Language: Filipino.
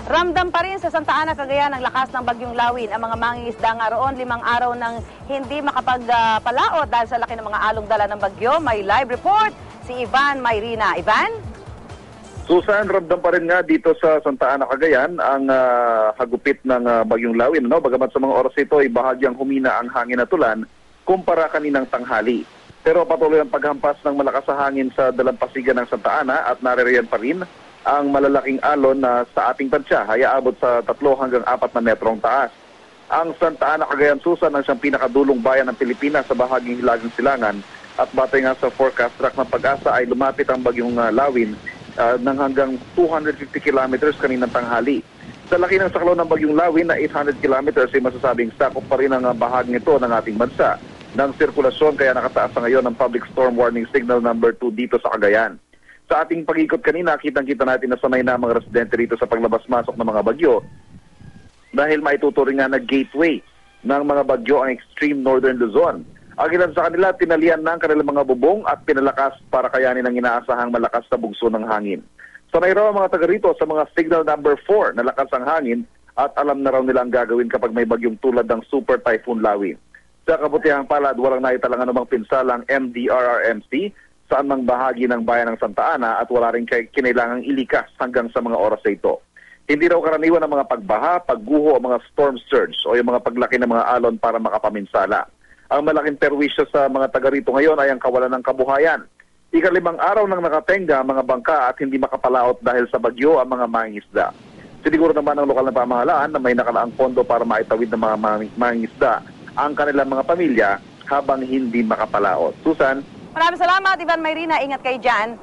Ramdam pa rin sa Santa Ana, Cagayan ang lakas ng bagyong Lawin. Ang mga mangingisda nga roon, 5 araw nang hindi makapagpalaot dahil sa laki ng mga alog dala ng bagyo. May live report si Ivan Mayrina. Ivan? Susan, ramdam pa rin nga dito sa Santa Ana, Cagayan ang hagupit ng bagyong Lawin. No? Bagamat sa mga oras ito ay bahagyang humina ang hangin at ulan kumpara kaninang tanghali. Pero patuloy ang paghampas ng malakas na hangin sa dalampasigan ng Santa Ana at naririyan pa rin ang malalaking alon na sa ating tansya ay aabot sa 3 hanggang 4 na metrong taas. Ang Santa Ana, Cagayan, Susan ang siyang pinakadulong bayan ng Pilipinas sa bahaging hilagang silangan at batay nga sa forecast track ng Pag-asa ay lumapit ang bagyong Lawin ng hanggang 250 kilometers kaninang tanghali. Sa laki ng saklaw ng bagyong Lawin na 800 kilometers ay masasabing sakop pa rin ang bahaging ito ng ating bansa ng sirkulasyon kaya nakataas na ngayon ang Public Storm Warning Signal number 2 dito sa Cagayan. Sa ating pag-ikot kanina, kitang-kita natin na sanay na mga residente rito sa paglabas-masok ng mga bagyo dahil maituturing nga na gateway ng mga bagyo ang extreme northern Luzon. Ang ilan sa kanila, tinalian na ang kanilang mga bubong at pinalakas para kayanin ang inaasahang malakas na bugso ng hangin. Sanay raw ang mga taga rito sa mga signal number 4 na lakas ang hangin at alam na raw nila ang gagawin kapag may bagyong tulad ng Super Typhoon Lawin. Sa kabutihang palad, walang naitalang anumang pinsala ang MDRRMC saan mang bahagi ng bayan ng Santa Ana at wala rin kinailangang ilikas hanggang sa mga oras na ito. Hindi raw karaniwan ang mga pagbaha, pagguho o mga storm surge o yung mga paglaki ng mga alon para makapaminsala. Ang malaking perwisyo sa mga taga rito ngayon ay ang kawalan ng kabuhayan. 5 araw nang nakatenga ang mga bangka at hindi makapalaot dahil sa bagyo ang mga mangingisda. Siniguro naman ang lokal na pamahalaan na may nakalaang pondo para maitawid ng mga mangingisda ang kanilang mga pamilya habang hindi makapalaot. Susan? Maraming salamat, Ivan Mayrina. Ingat kayo dyan.